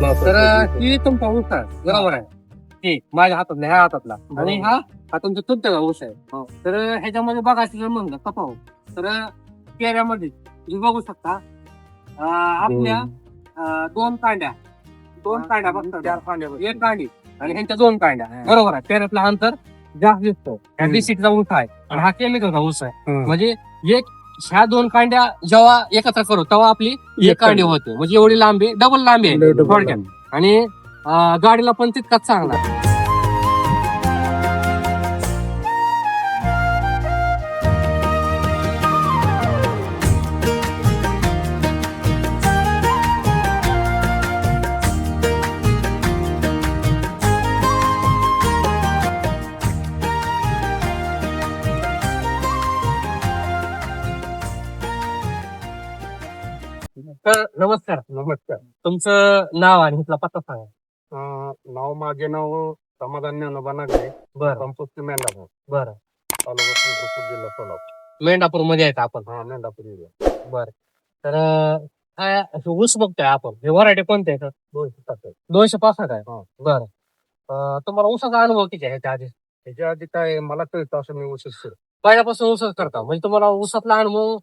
तर ती तुमचा ऊस आहे बरोबर आहे. ती माझ्या हातातला ह्या हातातला आणि हा तुमचा तुमचा ऊस आहे. तर ह्याच्यामध्ये बघायचं जर म्हणलं तपाव तर पेऱ्यामध्ये तुम्ही बघू शकता आपल्या दोन कांड्या बघता 4 कांड्या एक कांडी आणि ह्यांच्या 2 कांड्या बरोबर आहे. पेऱ्यातलं अंतर जास्त दिसतो. ह्या बेसिकचा ऊस आहे आणि हा केमिकलचा ऊस आहे. म्हणजे एक ह्या 2 कांड्या जेव्हा एकत्र करू तेव्हा आपली एक कांडी होते. म्हणजे एवढी लांबी डबल लांबी आहे थोडक्यात. आणि गाडीला पण तितकाच चांगला. तर नमस्कार. तुमचं नाव आणि इथला पत्ता सांगा. नाव माझे नाव समाधान ज्ञानोबा नागरे. बरं संपुष्टी मेंढापूर बरं. तालुका पंढरपूर जिल्हा सोलापूर. मेंढापूर मध्ये आहेत आपण. मेंढापूर एरिया. तर काय ऊस बघतोय आपण. हे व्हरायटी कोणते आहेत? 265 आहे. बरं. तुम्हाला ऊसाचा अनुभव किती आहे त्या आधी? त्याच्या आधी काय मला कळतं असं मी ऊसच करतो. पहिल्यापासून ऊसच करता म्हणजे तुम्हाला ऊसातला अनुभव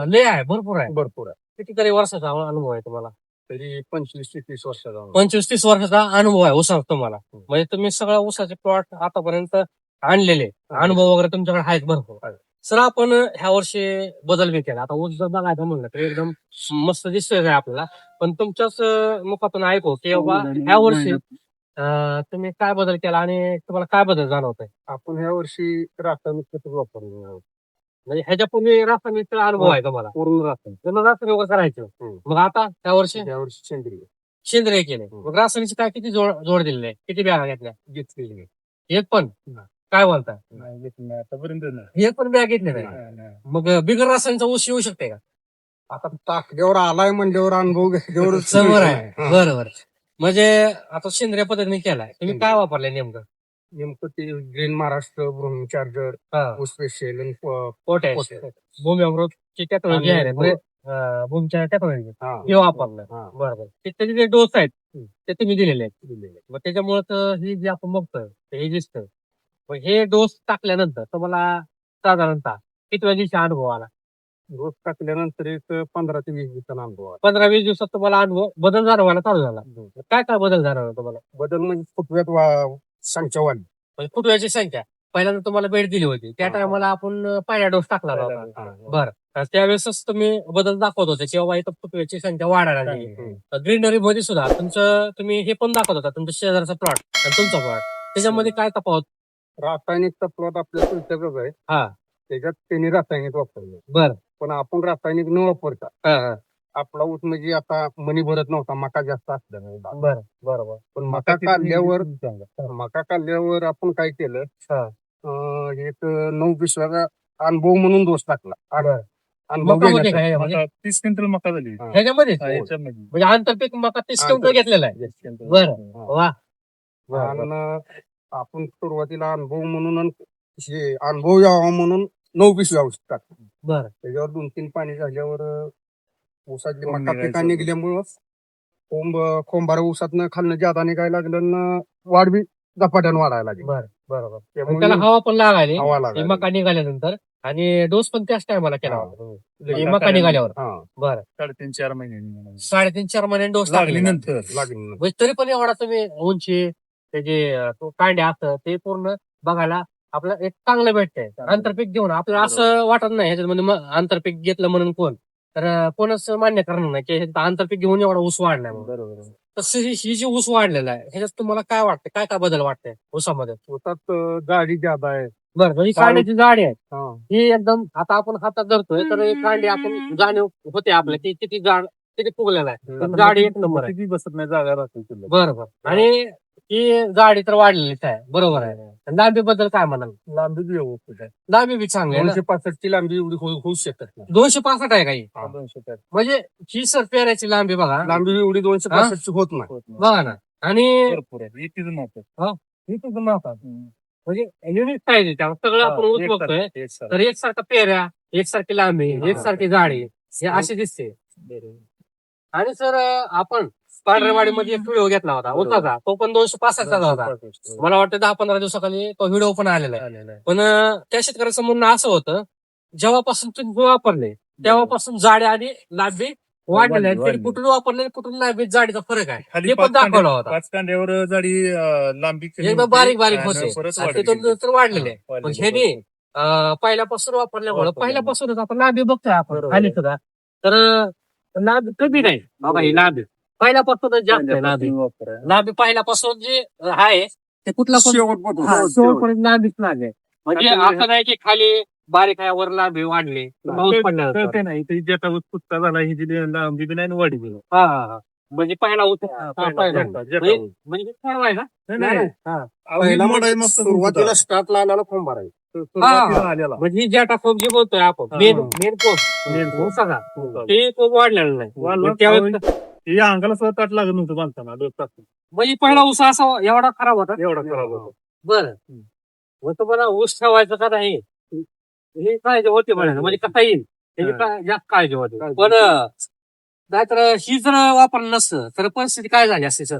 लय आहे, भरपूर आहे. कितीतरी वर्षाचा अनुभव आहे तुम्हाला? तरी 25-30 वर्षाचा. 25-30 वर्षाचा अनुभव आहे ऊसाचा तुम्हाला. म्हणजे तुम्ही सगळ्या ऊसाचे प्लॉट आतापर्यंत आणलेले अनुभव वगैरे तुमच्याकडे आहेत भरपूर. सर आपण ह्या वर्षी बदल बी केला. आता ऊस जर बघायचं म्हणलं तर एकदम मस्त दिसतोय आपल्याला. पण तुमच्याच मुखातून ऐकू की बाबा ह्या वर्षी तुम्ही काय बदल केला आणि तुम्हाला काय बदल जाणवतोय? आपण ह्या वर्षी रासायनिक खत वापरलं. म्हणजे ह्याच्यापूर्वी रासायनिकचा अनुभव आहे तुम्हाला? पूर्ण रासायनिक. तुम्हाला रासायनिक वगैरे करायचं. मग आता ह्या वर्षी सेंद्रिय केले. मग रासायनिकची काय किती जोड दिलेली आहे? किती बॅगा घेतल्या? घेतलेली एक पण? काय बोलताय? आतापर्यंत एक पण बॅग घेतली नाही. मग बिगर रासायनिकचा ऊस येऊ शकते का? आता टाकल्यावर आलाय म्हणल्यावर अनुभव घेतल्यावर समोर आहे. बरोबर. म्हणजे आता सेंद्रिय पद्धतीने केलाय. तुम्ही काय वापरलंय नेमकं? नेमकं ते green Maharashtra charger special potash Bhumi अमृतची टेक्नॉलॉजी आहे रे. भूमीच्या टेक्नॉलॉजी हे वापरलं. बरोबर. त्याचे जे डोस आहेत ते तुम्ही दिलेले आहेत. मग त्याच्यामुळे हे जे आपण बघतोय हे दिसतंय. मग हे डोस टाकल्यानंतर तुम्हाला साधारणतः किती दिवशी अनुभव आला? डोस टाकल्यानंतर एक 15 ते 20 दिवसांना अनुभव. 15-20 दिवसात तुम्हाला अनुभव बदल जाणवायला चालू झाला. काय काय बदल जाणवला तुम्हाला? बदल म्हणजे फुटव्यात संख्या वाढली. म्हणजे फुटव्याची संख्या. पहिल्यांदा तुम्हाला भेट दिली होती त्या टायमाला आपण पहिला डोस टाकला होता. बरं. त्यावेळेसच तुम्ही बदल दाखवत होते किंवा इथं फुटव्याची संख्या वाढायला लागली. ग्रीनरी मध्ये सुद्धा तुम्ही हे पण दाखवत होता तुमच्या शेजारचा प्लॉट आणि तुमचा प्लॉट. त्याच्यामध्ये काय तफावत? रासायनिकचा प्लॉट आपल्या तुमच्याकडे आहे. त्याच्यात त्यांनी रासायनिक वापरलं. बरं. पण आपण रासायनिक न वापरता आपला ऊस म्हणजे आता मनी भरत नव्हता. मका जास्त असल्यामुळे. बरोबर. पण मका काढल्यावर आपण काय केलं, एक 9 पिशव्याचा अनुभव म्हणून डोस टाकला. मकामध्ये काय? 30 क्विंटल मका झाली ह्याच्यामध्ये म्हणजे आंतरपीक मका 30 क्विंटल घेतलेला आहे. बरं. वा. आपण सुरुवातीला अनुभव म्हणून हे अनुभव यावा म्हणून 9 पिशव्या औषध टाकलं. बरं. त्याच्यावर 2-3 पाणी झाल्यावर ऊसातली मका पिका निघल्यामुळं खोंबार ऊसातनं खालनं जादा निघायला लागलं. वाढ बी झपाट्यानं वाढायला लागली. बरोबर. त्याला हवा पण लागायली हवा लागली. मका निघाल्यानंतर आणि डोस पण त्याच टायमाला केला होता मका निघाल्यावर. बरं. 3.5-4 महिने 3.5-4 महिने डोस लागल्यानंतर म्हणजे तरी पण एवढा तुम्ही उंची त्याचे कांडे असतं ते पूर्ण बघायला आपलं एक चांगलं भेटतंय. आंतरपीक घेऊन आपल्याला असं वाटत नाही ह्याच्यामध्ये आंतरपीक घेतलं म्हणून तर कोणच मान्य करणार नाही की आंतरपीक घेऊन एवढा ऊस वाढलाय. बरोबर. तसं ही जी ऊस वाढलेला आहे ह्याच्यात तुम्हाला काय वाटतं? काय काय बदल वाटतंय ऊसामध्ये? ऊसात जाडी जादा आहे. बरं. म्हणजे कांड्याची जाडी आहे ही एकदम. आता आपण हातात धरतोय तर कांडी आपण जाणीव होते आपल्या की किती जाड किती फुगलेला आहे. जाडी एक नंबर आहे. बसत नाही जागा राहते. बरोबर. आणि ही जाडी तर वाढलेलीच आहे. बरोबर आहे. लांबी बद्दल काय म्हणाल? लांबी बी व्यवस्थित आहे. लांबी बी चांगली आहे. 265 ची लांबी एवढी होऊ शकत नाही. 265 आहे काही? म्हणजे ही सर पेऱ्याची लांबी बघा. लांबी एवढी 265 ची होत नाही. बघा ना. आणि मापात म्हणजे युनिक साईज आहे त्यावर सगळं आपण ऊस बघतोय तर एकसारखा पेऱ्या एकसारखी लांबी एकसारखी जाडी हे अशी दिसते. आणि सर आपण पांढरेवाडीमध्ये एक व्हिडिओ घेतला होता होता तो पण 265 होता. मला वाटतं 10-15 दिवसाखाली तो व्हिडिओ पण आलेला आहे. पण त्या शेतकऱ्याचं म्हणणं असं होतं, जेव्हापासून तुम्ही वापरले तेव्हापासून जाडी आणि लांबी वाढलेली आहे. तरी कुठून वापरले कुठून लांबी जाडीचा फरक आहे ते पण दाखवला होता. 5 कांड्यावर जाडी लांबी कमी एकदम होती बारीक बारीक आणि होते परत आणि वाढली. तिथून नंतर वाढलेले आहे. पण वाढलेली. ह्याने पहिल्यापासून वापरल्यामुळे वापरल्यामुळे. पहिल्यापासूनच आपण लांबी बघतोय आपण बरोबर. खाली सुद्धा तर लांबी कमी नाही बघा ही लांबी पहिल्यापासूनच जास्त आहे लांबी. लांबी पहिल्यापासून जे आहे ते कुठला पण शेवटपर्यंत लांबीच लांबी आहे. म्हणजे असं नाही की खाली बारीक आहे वर लांबी वाढली पाऊस पडल्यानंतर. कळते नाही ते ज्याचा उत्सुकता झाला ही जी लांबी बी नाही आणि वाढी बी नाही. हा हा हा म्हणजे पहिला उतर पहिला. म्हणजे ठरवायचा नाही. पहिला मोडाई मस्त सुरुवातीला स्टार्टला आल्याला फॉर्म भरायचा. सुरुवातीला आलेला. म्हणजे ज्या टाकून जे बोलतोय आपण मेन कोम सगळा ते कोम वाढलेलं नाही वाढलं. मग त्यावेळेस या अंगाला सुद्धा ताट लागत नव्हतं बांधताना डोस टाकून. म्हणजे पहिला ऊस असा एवढा खराब होता एवढा खराब होता. बरं मग तुम्हाला ऊस ठेवायचं का नाही ही काळजी होती म्हणायचं म्हणजे कसा येईल त्याची जास्त काळजी होती पण नाहीतर ही जर वापरलं नसतं तर परिस्थिती काय झाली असते सर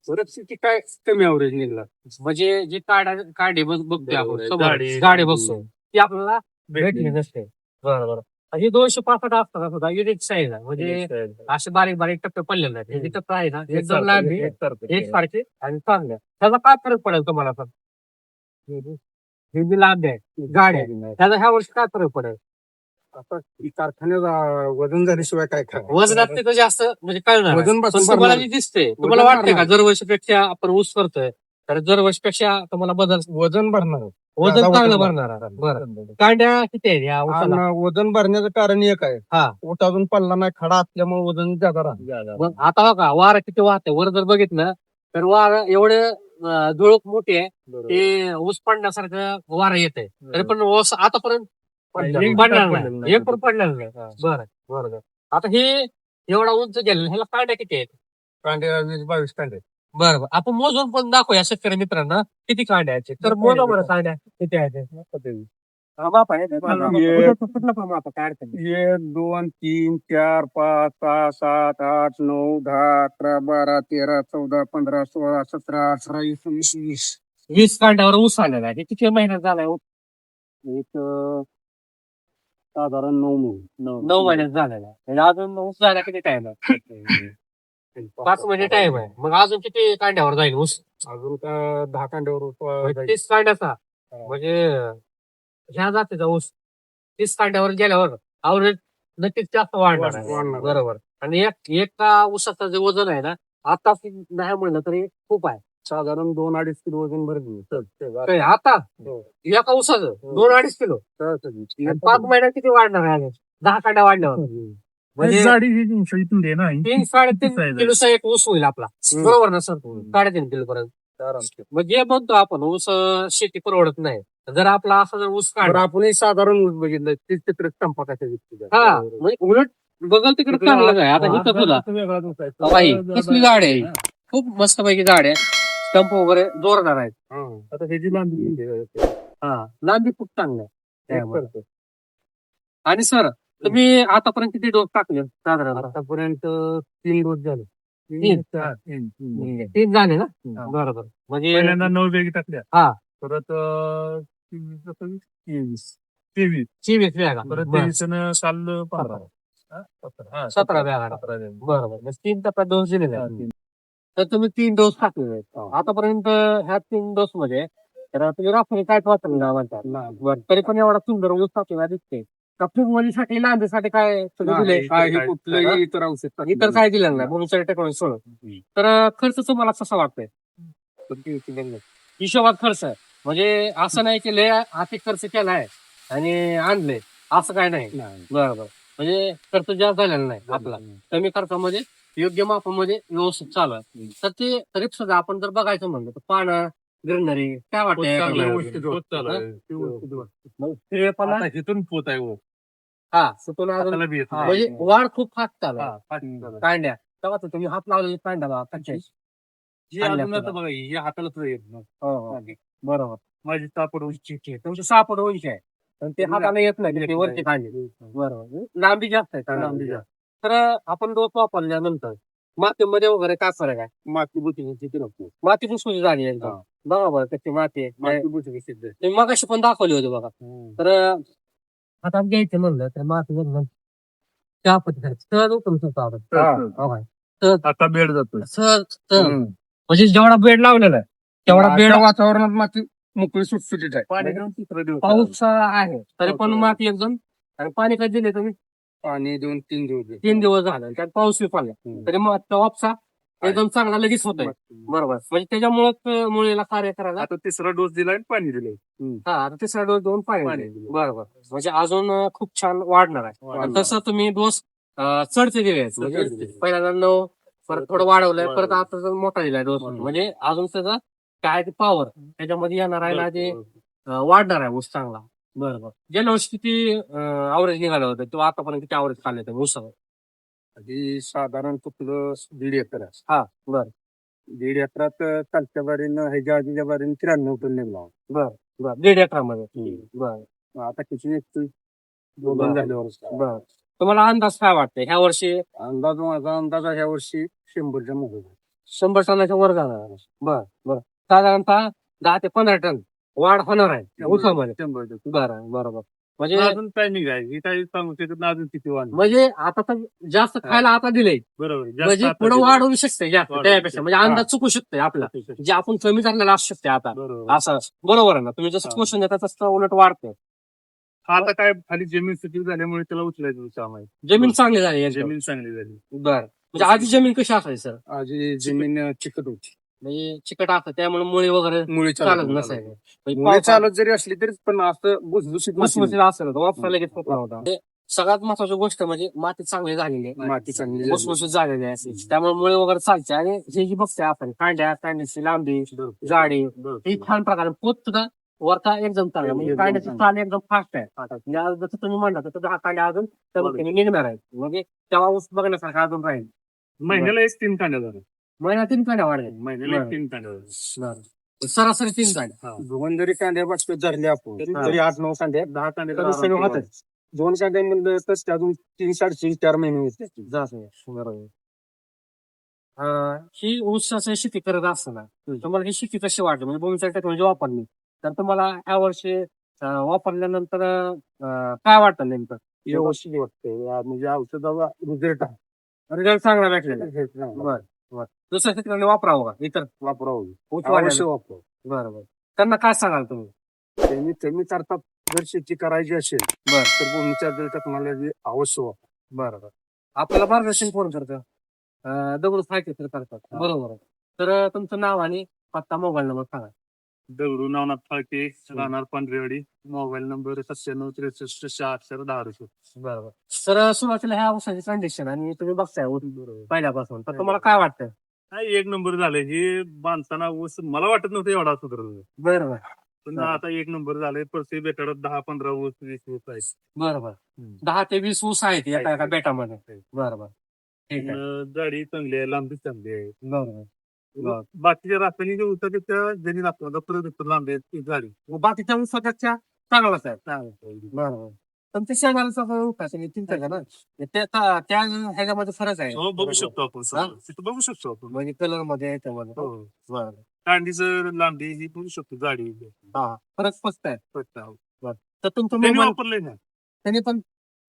परिस्थिती काय कमी ॲव्हरेज निघला. म्हणजे जे काढे बघतोय आपण गाडी- समोर, गाडी बघतो ती आपल्याला भेटली नसते बरोबर हे 265 असतात सुद्धा युनिट साईज आहे म्हणजे असे बारीक बारीक टप्पे पडलेले नाही हे टप्पे आहे ना एकदम लांबी एक सारखे आणि चांगले त्याचा काय फरक पडेल तुम्हाला पण हे जी लांबी आहे गाडी आहे त्याचा ह्या वर्षी काय फरक पडेल आता कारखान्यात वजन झाल्याशिवाय काय खरं वजनात तिथं जास्त म्हणजे कळणार वजन पण बसून तुम्हाला भरणार. जे दिसते वजन तुम्हाला वाटतंय का भरणार. दरवर्षीपेक्षा आपण ऊस करतोय तर दरवर्षीपेक्षा तुम्हाला बदल वजन भरणार. वजन वजन चांगलं भरणार. भरणार बरं कांड्या किती आहेत या ऊसाला आणि वजन भरण्याचं कारण एक आहे हा. ऊस अजून पडला नाही खडा असल्यामुळे वजन जादा राहणार. मग आता बघा वारं किती वाहते वर जर बघितलं तर वारं एवढे धुळक मोठी आहे ते ऊस पडण्यासारखं वारं येते तरी पण ऊस आतापर्यंत पडणार नाही एक पण पडलेलं नाही बरं बरं आता हे एवढा उंच गेलेला ह्याला कांड्या किती आहेत कांड्या 20-22 कांडे. बरं बरं आपण मोजून पण दाखवूया शेतकरी मित्रांना किती कांड्या आहेत तर मोजा बरं कांड्या किती आहेत कुठलं पण माप काय अडचण नाही. 1 2 3 4 5 6 7 8 9 10 11 12 13 14 15 16 17 18 19 20 20 कांड्यावर ऊस आलेला आहे हे किती महिन्यात झालाय ऊस? एक साधारण 9 महिने 9 महिन्यात झालेला आहे म्हणजे अजून ऊस जायला किती टाइम आहे 5 महिने टाइम आहे मग अजून किती कांड्यावर जाईल ऊस अजून का 10 कांड्यावर जाईल. 30 कांड्याचा म्हणजे ह्या जातीचा ऊस 30 कांड्यावर गेल्यावर अवरेज नक्कीच जास्त वाढणार आहे वाढणार. बरोबर आणि एका ऊसाचं जे वजन आहे ना आता नाही म्हणलं तरी खूप आहे साधारण 2-2.5 किलो वजन भरली. काय आता एका ऊसाचं 2-2.5 किलो आणि 5 महिन्यात किती वाढणार आहे 10 कांड्या वाढल्यावर म्हणजे जाडी ही 300 दे ना 3-3.5 किलोचा एक ऊस होईल आपला बरोबर ना सर 3.5 किलो पर्यंत म्हणजे म्हणतो आपण ऊस शेती परवडत नाही जर आपला असा जर ऊस बरं, काढला आपण साधारण ऊस बघितलं 30 ते 30 टंपाकाच्या व्यक्ती हा म्हणजे उलट बघल तिकडे चांगलं आहे आता इथं सुद्धा बाई कसली गाडी आहे ही? खूप मस्त पैकी गाडी आहे स्टंप वगैरे जोरदार आहेत आता ह्याची लांबी हा लांबी खूप चांगली आहे त्यामुळे. आणि सर तुम्ही आतापर्यंत किती डोस टाकले साधारण आतापर्यंत 3 डोस झाले. 3 झाले ना बरोबर म्हणजे पहिल्यांदा 9 बॅगी टाकल्या हा. परत 23 24 बॅगा परत बरं. 23 काल 15 17 बॅगा बरोबर म्हणजे 3 टप्प्यात डोस दिलेले आहेत. तर तुम्ही 3 डोस टाकलेले आहेत आतापर्यंत ह्या 3 डोस मध्ये तर तुम्ही रासायनिक काय वापरलं म्हणतात बरं तरी पण एवढा सुंदर ऊस टाकलेला दिसते साठी लांबीसाठी काय तुम्ही दिले काही कुठलंही इतर औषध इतर काय दिलं नाही म्हणून टेक्नॉलॉजी सोडून तर खर्च तुम्हाला कसा वाटतोय हिशोबात खर्च आहे म्हणजे असं नाही की लय आर्थिक खर्च केलाय आणि आणले असं काय नाही बरोबर म्हणजे खर्च जास्त झालेला नाही आपला कमी खर्चामध्ये योग्य मापामध्ये व्यवस्थित चालू आहे तर ते तरी सुद्धा आपण जर बघायचं म्हणलं तर पानं ग्रीनरी काय वाटतंय इथून पोत आहे वर. हा सुटून अजून हाताला बी येत नाही. म्हणजे वाढ खूप फास्ट चालू आहे. फाटून कांड्या तेव्हा तर तुम्ही हात लावलेले कांड्या बघा कच्च्या ही अजून आता बघा ही हाताला सुद्धा येत नाही. हो बरोबर माझी तापड तुमची सापड उंची आहे पण ते हाताला येत नाही ते वरती कांडे बरोबर लांबी जास्त आहे लांबी जास्त तर आपण डोस वापरल्यानंतर मातीमध्ये वगैरे काय फरक आहे? माती बुटी किती नको माती पुसपुशी झाली एकदम. बघा बरं कशी माती आहे. माती बुटी सिद्ध तुम्ही मगाशी पण दाखवली होती बघा. तर आता घ्यायचं म्हणलं तर माती एकदम त्या पद्धतीने सहज उतरू शकतो आपण. हो काय? सहज आता बेड जातो सहज म्हणजे जेवढा बेड लावलेला आहे तेवढा बेड वातावरणात माती मोकळी सुटसुटीत आहे पाणी घेऊन तिसरा दिवस पाऊस आहे तरी पण माती एकदम आणि पाणी कधी दिले तुम्ही पाणी 2-3 दिवस 3 दिवस झाले त्यात पाऊस बी पडला तरी मग तो वापसा एकदम चांगला लगेच होतोय. बरोबर म्हणजे त्याच्यामुळे मुलीला कार्य करायला आता तिसरा डोस दिलाय आणि पाणी दिलंय हा आता तिसरा डोस देऊन पाणी पाणी दिले. दिले. बरोबर म्हणजे अजून खूप छान वाढणार आहे. आणि तसं तुम्ही डोस चढते दिले म्हणजे पहिल्यांदा 9 परत थोडं वाढवलंय परत आता जर मोठा दिलाय डोस म्हणजे अजून त्याचा काय ते पॉवर त्याच्यामध्ये येणार आहे ना ते वाढणार आहे ऊस चांगला. बरोबर गेल्या वर्षी किती अवरेज निघालं होतं किंवा आतापर्यंत किती अवरेज काढले होते ऊसावर? आधी साधारण कुठलं 1.5 एकर आहे. हा बर 1.5 एकरात कालच्या बारीनं ह्याच्या आधीच्या बारीनं 93 टन निघला बर 1.5 एकरामध्ये बर आता किती निघतोय 2 टन झाल्यावर बर तुम्हाला अंदाज काय वाटतंय ह्या वर्षी माझा अंदाज आहे ह्या वर्षी 100च्या मुळे 100 टनाच्या वर जाणार? बर बर साधारणतः 10 ते 15 टन वाढ होणार आहे ऊसामध्ये. 100 बरं बरोबर म्हणजे अजून टायमिंग आहे ही काही सांगू शकत नाही अजून किती वाढ म्हणजे आता तर जास्त खायला आता दिलंय बरोबर जास्त म्हणजे आता पुढे दिलंय. वाढ होऊ शकते जास्त वाढ त्यापेक्षा म्हणजे हा. अंदाज चुकू शकते आपला जे आपण कमी करण्याला असू शकते आता बरोबर असं बरोबर आहे ना तुम्ही जसं हा. क्वेश्चन देता तसं उलट वाढते. आता काय खाली जमीन सुपीक झाल्यामुळे त्याला उचलायचं काम आहे जमीन चांगली झाली एकदम. जमीन चांगली झाली बरं म्हणजे आधी जमीन कशी असायची सर? आधी जमीन चिकट होती म्हणजे चिकट असतं त्यामुळे मुळे वगैरे मुळे चालत नसायचं म्हणजे मुळे पावसाळ्यात चालत जरी असली तरी पण असं भुसभुशीत भुसभुशीत असेल तर वापसा लगेच होता होता. म्हणजे सगळ्यात महत्वाची गोष्ट म्हणजे माती चांगली झालेली आहे माती चांगली झाली. भुसभुशीत झालेली आहे त्यामुळे मुळे वगैरे चालते आणि हे जी बघते आपण कांड्याची लांबी जाडी ही छान प्रकारे पोत सुद्धा वरता एकदम चांगला म्हणजे एकदम कांड्याची चांगलं. चाल एकदम फास्ट आहे. म्हणजे आज जसं तुम्ही म्हणला तसं 10 कांड्या अजून कमीत निघणार आहेत म्हणजे तेव्हा ऊस बघण्यासारखा अजून राहील. महिन्याला एक 3 कांड्या झाल्या महिन्यात 3 कांड्या वाढल्या महिन्याला बरं. एक 3 कांड्या झाल्या सरासरी 3 कांड्या. दोन जरी कांद्या बाटक्यात धरले आपण हा. तरी 8-9 कांद्या 10 कांड्या कमीत कमी होतात. 2 कांद्या म्हणलं तर ते अजून 3-4.5 महिने होते. जास्त बरोबर. ही ऊसाची शेती करत असताना तुम्हाला ही शेती कशी वाटली म्हणजे भूमीच्या टेक्नॉलॉजी वापरली तर तुम्हाला या वर्षी वापरल्यानंतर काय वाटतं नेमकं? व्यवस्थित वाटतंय म्हणजे औषधाचा रिझल्ट रिझल्ट चांगला भेटलेला आहे. बर बर दुसऱ्या शेतकऱ्यांनी वापरावं का इतर वापरावं ऊस अवश्य वाढायला? वापरावं. बरं त्यांना काय सांगाल तुम्ही? त्यांनी कमी करतात जर शेती करायची असेल बर तर भूमीच्या टेक्नॉलॉजी अवश्य वापर. बरोबर आपल्याला मार्गदर्शन कोण करतं? दगड फायके करतात बरोबर आहे. तर तुमचं नाव आणि पत्ता मोबाईल नंबर सांगा. दगडू नवनाथ फाळके राहणार पांढरेवाडी मोबाईल नंबर 9763 बरोबर तर सुरुवातीला ह्या ऊसाची कंडिशन आणि तुम्ही बघताय ऊस पहिल्यापासून तर तुम्हाला काय वाटतं? काय एक नंबर झालं हे बांधताना ऊस मला वाटत नव्हतं एवढा सुधारला बरोबर पण हा. आता एक नंबर झाले प्रत्येक बेटाडत 10-15 ऊस 20 ऊस आहेत बरोबर 10 ते 20 ऊस आहेत एका एका बेटामध्ये. बरोबर ठीक आहे जाडी चांगली आहे लांबी चांगली आहे बरोबर बाकीच्या रासायनिक ऊस आहेत त्या जमीन आपल्याला परत लांबी आहेत ती जाडी मग बाकीच्या ऊसाच्या चांगलाच आहे. बरोबर पण ते शेजारचा ऊस चिंता का ना त्या ह्याच्यामध्ये फरक आहे. हो बघू शकतो आपण हा? तिथं बघू शकतो आपण म्हणजे कलर मध्ये याच्यामध्ये हो बरोबर कांडीचं लांबी ही बघू शकतो जाडी हा फरक स्पष्ट आहे. त्यांनी तर तुमचं मोबाईल वापरलंय ना त्यांनी पण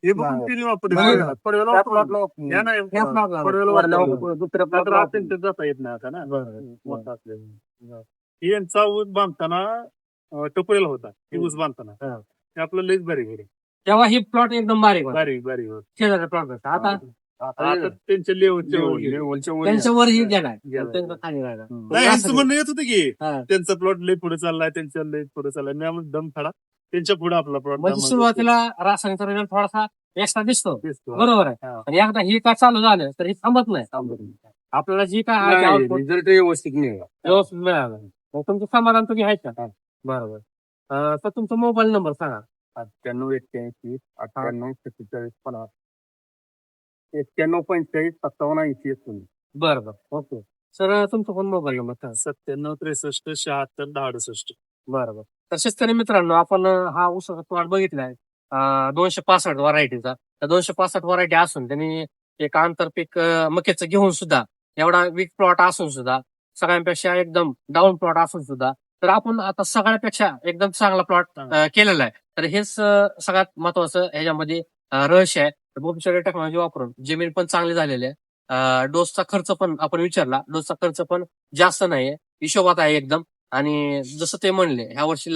हे बघून बरं. त्यांनी बरं. वापरलं पडव्याला त्या वापरलं. plotला या नाही ह्या plotला पडव्याला वरल्या वापरलं. दुसऱ्या आता plotला रात्रीचं जाता येत नाही आता ना बरं. मोठा असल्यामुळे ही यांचा ऊस बांधताना टपोऱ्याला होता ही ऊस बांधताना हा. हे आपलं लईच बारीक होते तेव्हा ही प्लॉट एकदम बारीक होता. बारीक बारीक होत शेजारचा प्लॉट होता आता आता त्यांच्या लेवलच्या वर गेले. लेवलच्या वर त्यांच्या वर ही गेलाय गेलाय. त्यांचा खाली राहिला. नाही यांचं म्हणणं येत होतं की हा. त्यांचा प्लॉट लई पुढे चाललाय त्यांच्या लई पुढे चाललाय मी आम्हाला दम खडा त्यांच्या पुढे आपला प्लॉट म्हणजे सुरुवातीला रासायनिक रिझल्ट थोडासा एक्स्ट्रा दिसतो बरोबर आहे हा. आणि एकदा ही काय चालू झालं तर ही थांबत नाही. आपल्याला जी काय आहे ते output रिझल्ट व्यवस्थित निघाला. व्यवस्थित मिळालं मग तुमचं समाधान तुम्ही आहेत का? बरोबर तर तुमचा मोबाईल नंबर सांगा. 98 81 98 47 50 91 45 57 81. बरं बरं ओके सर तुमचा पण मोबाईल नंबर सांगा. 97 63 76 10 68 बरोबर तर शेतकरी मित्रांनो आपण हा ऊसाचा प्लॉट बघितलाय 265 व्हरायटीचा. तर 265 व्हरायटी असून त्यांनी एक आंतरपीक मक्याचं घेऊन सुद्धा एवढा वीक प्लॉट असून सुद्धा, सगळ्यांपेक्षा एकदम डाऊन प्लॉट असून सुद्धा, तर आपण आता सगळ्यापेक्षा एकदम चांगला प्लॉट केलेला आहे. तर हेच सगळ्यात महत्वाचं ह्याच्यामध्ये रहस्य आहे. भूमिशास्त्रीय टेक्नॉलॉजी वापरून जमीन पण चांगली झालेली आहे. डोसचा खर्च पण आपण विचारला, डोसचा खर्च पण जास्त नाहीये, हिशोबात आहे एकदम. आणि जसं ते म्हणले, ह्या वर्षी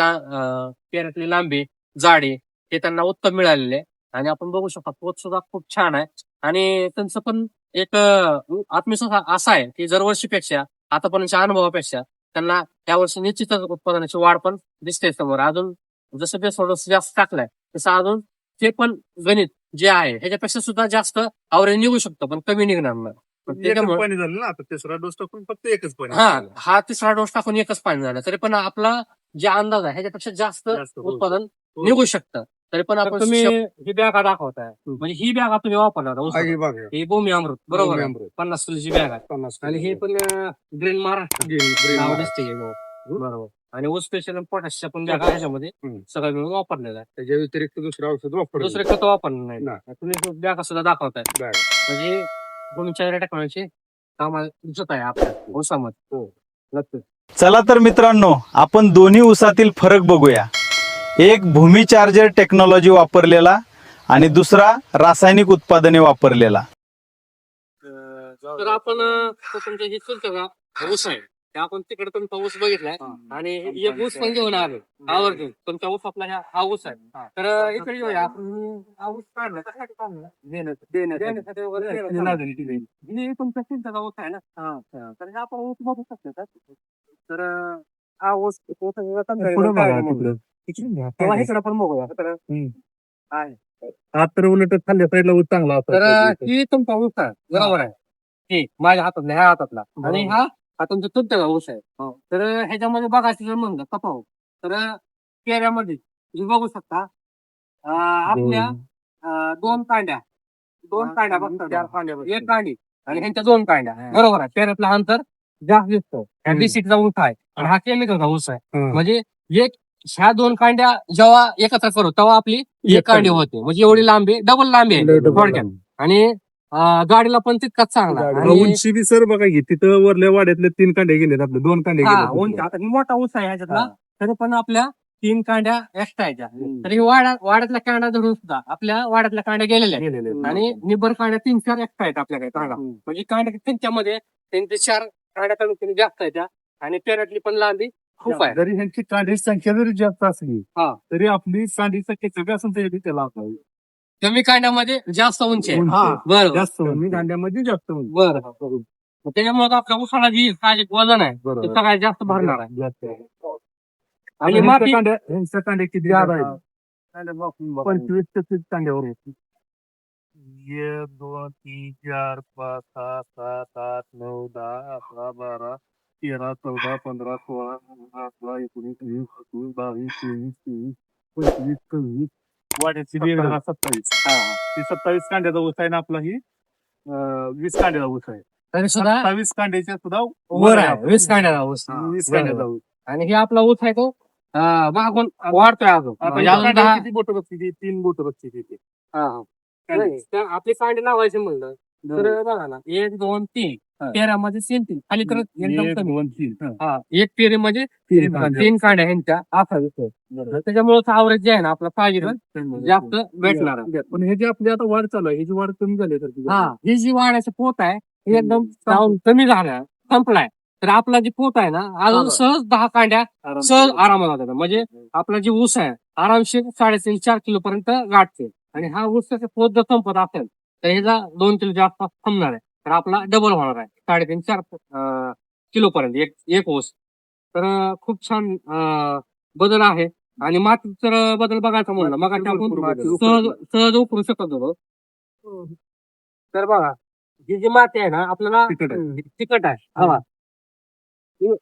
पेऱ्यातली लांबी, जाडी हे त्यांना उत्तम मिळालेले आहे. आणि आपण बघू शकता पोत सुद्धा खूप छान आहे. आणि त्यांचं पण एक आत्मविश्वास असा आहे की दरवर्षीपेक्षा, आतापर्यंतच्या अनुभवापेक्षा त्यांना यावर्षी निश्चितच उत्पादनाची वाढ पण दिसते समोर. अजून जसं बेसवर जास्त टाकलाय तसं अजून ते पण गणित जे आहे ह्याच्यापेक्षा सुद्धा जास्त आवरेज निघू शकतं, पण कमी निघणार नाही. पण एकच त्याच्यामुळे पाणी झालं ना आता, तिसरा डोस टाकून फक्त एकच पाणी. हा तिसरा डोस टाकून एकच पाणी झालं, तरी पण आपला जे अंदाज आहे ह्याच्यापेक्षा जास्त जास्त होऊ उत्पादन निघू शकतं. तरी पण आपण तुम्ही ही बॅगा दाखवताय, म्हणजे ही बॅगा तुम्ही वापरणार ही बाग आहे. ही भूमी अमृत बरोबर भूमी आहे. अमृत. 50 किलोची बॅग आहे. 50 आणि हे पण ग्रीन महाराष्ट्र नाव दिसते हे बघ. बरोबर. आणि ऊस स्पेशल पोटॅशच्या पण बॅगा ह्याच्यामध्ये सगळं मिळून वापरलेला आहे. त्याच्या व्यतिरिक्त दुसरं औषध वापरलं दुसरे खत वापरलं नाही. नाही. तुम्ही बॅगा सुद्धा दाखवताय, बॅग. म्हणजे भूमीच्या टेक्नॉलॉजी कामाला दिसत आहे आपल्या ऊसामध्ये. हो. नक्कीच. चला तर मित्रांनो, आपण दोन्ही ऊसातील फरक बघूया. एक भूमी चार्जर टेक्नॉलॉजी वापरलेला आणि दुसरा रासायनिक उत्पादने वापरलेला. तर आपण तुमच्या हे चुलतं का ऊस आहे, ते आपण तिकडे तुमचा ऊस बघितलाय आणि एक ऊस पण घेऊन आलो आवर्जून. तुमचा ऊस आपला हा ऊस आहे. तर इकडे येऊया आपण. हा ऊस काढला कशासाठी काढला? देण्यासाठी वगैरे हे तुमचा चिंताचा ऊस आहे ना. तर हे आपण ऊस बघू शकतो. तर हा ऊस तेव्हा इकडे पण बघूया. तर आहे. हात तर उलट खाल्ल्या साईडला ऊस चांगला असतो. तर ही तुमचा ऊस आहे बरोबर आहे. ही माझ्या हातातला ह्या हातातला आणि हा तुमचा तुमचा ऊस आहे. तर ह्याच्यामध्ये बघायचं जर म्हणलं कपाव, तर पेऱ्यामध्ये तुम्ही बघू शकता आपल्या दोन कांड्या फक्त एक कांडी आणि ह्यांच्या दोन कांड्या बरोबर आहे. पेऱ्यातलं अंतर जास्त दिसतो. ह्या डिसिकचा ऊस आहे आणि हा केमिकलचा ऊस आहे. म्हणजे एक ह्या दोन कांड्या जेव्हा एकत्र करू तेव्हा आपली एक कांडी होते, म्हणजे एवढी लांबी डबल लांबी आहे थोडक्यात. आणि गाडीला पण तितकाच चांगला. आणि उंची बी सर बघा की तिथं वरल्या वाड्यातले 3 कांडे गेलेत, आपले 2 कांडे हा, गेले. उंची आता मोठा ऊस आहे ह्याच्यातला, तरी पण आपल्या 3 कांड्या एक्स्ट्रा यायच्या. तर ही वाड्यातल्या कांड्या धरून सुद्धा आपल्या वाड्यातल्या कांड्या गेलेल्या आहेत. आणि निबर कांड्या 3-4 एक्स्ट्रा आहेत आपल्याकडे चांगला. म्हणजे कांड्या त्यांच्यामध्ये 3 ते 4 कांड्या कमी कमी जास्त आहेत. आणि पेऱ्यातली पण लांबी खूप आहे. जरी ह्यांची कांड्याची संख्या जरी जास्त असली हा. तरी आपली कांडीची संख्या कमी असून तरी त्याला आपण कमी कांड्यामध्ये जास्त उंची आहे. हा, बरं जास्त कमी कांड्यामध्ये जास्त उंची. बरं. त्याच्यामुळे आपल्या उसाला जी साहजिक वजन आहे ते सगळ्यात जास्त भरणार आहे. जास्त. आणि आणि माती ह्यांच्या कांड्या किती जाड आहेत? 25 ते 30 कांड्यावर होती. 1 2 3 4 5 6 7 8 9 10 11 12 13 14 15 16 17 18 19 20 21 22 23 24 25 26 वाड्याची 27. ती 27 कांड्याचा ऊस आहे ना आपला, ही 20 कांड्याचा ऊस आहे. तरी सुद्धा 27 कांड्याच्या सुद्धा वर आहे 20 कांड्याचा ऊस. 20 कांड्याचा ऊस. आणि हे आपला ऊस आहे तो मागून वाढतोय अजून. आता म्हणजे या अजून कांड्याला 10 किती बोटं बघती ती? 3 बोटं बघती तिथे. नाही, त्या आपली कांडी लावायची म्हणलं तर बघा ना 1 2 3 पेऱ्यामध्ये 3 खाली तर एकदम 1 कमी. 2 3 एक पेरीमध्ये 3 कांड्या ह्यांच्या असा दिसतोय. त्याच्यामुळे आवरेज जे आहे ना आपला पाहिजे जास्त भेटणार आहे. पण हे जे आपली आता वाढ चालू आहे, ही जी वाढ कमी झाली तर ही जी वाढायचं पोत आहे हे एकदम down कमी झालं संपलाय. तर आपला जी पोत आहे ना अजून सहज 10 कांड्या सहज आरामात होतात. म्हणजे आपला जी ऊस आहे आरामशीर 3.5-4 किलो पर्यंत गाठते. आणि हा ऊसाचा पोत जर संपत असेल तर ह्याचा 2 किलोच्या आसपास थांबणार आहे. तर आपला डबल होणार आहे 3.5-4 किलो पर्यंत एक ऊस. तर खूप छान बदल आहे. आणि मातीत जर बदल बघायचा म्हणलं मग आपण सहज उकरू शकत होतो. तर बघा ही जी माती आहे ना आपल्याला तिखट आहे.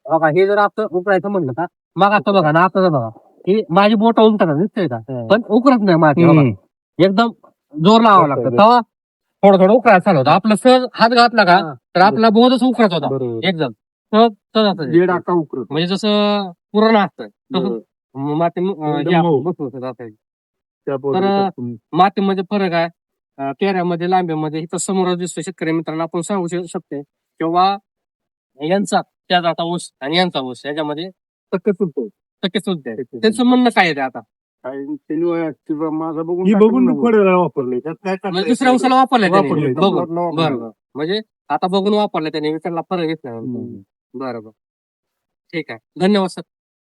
बघा हे जर आपण उकरायचं म्हणलं का मग आता बघा ना आता बघा ही माझी बोट उमटतात दिसतंय का, पण उकरत नाही माती. बघा एकदम जोर लावावा लागतं तेव्हा थोडं उकरायला चालू होतं. आपलं सहज हात घातला का तर आपला बोधच उकरत होता एकदम सहज दीड आका उकरत. म्हणजे जसं पुरण असतं तसं माती बसवत असायची. तर मातीमध्ये फरक आहे पेऱ्यामध्ये लांब्यामध्ये इथं समोर दिसतो शेतकरी मित्रांनो आपण सांगू शकते किंवा यांचा त्या जाता ऊस आणि यांचा ऊस याच्यामध्ये टक्के चुलतो टक्के सुद्धा आहे. त्यांचं म्हणणं काय आहे आता माझं बघून थोडे वापरले त्यात काय करता म्हणजे दुसऱ्या ऊसाला वापरलंय त्याने? वापरलंय. बघून बरोबर म्हणजे आता बघून वापरलं त्याने विकायला फरक येत नाही बरोबर ठीक आहे धन्यवाद सर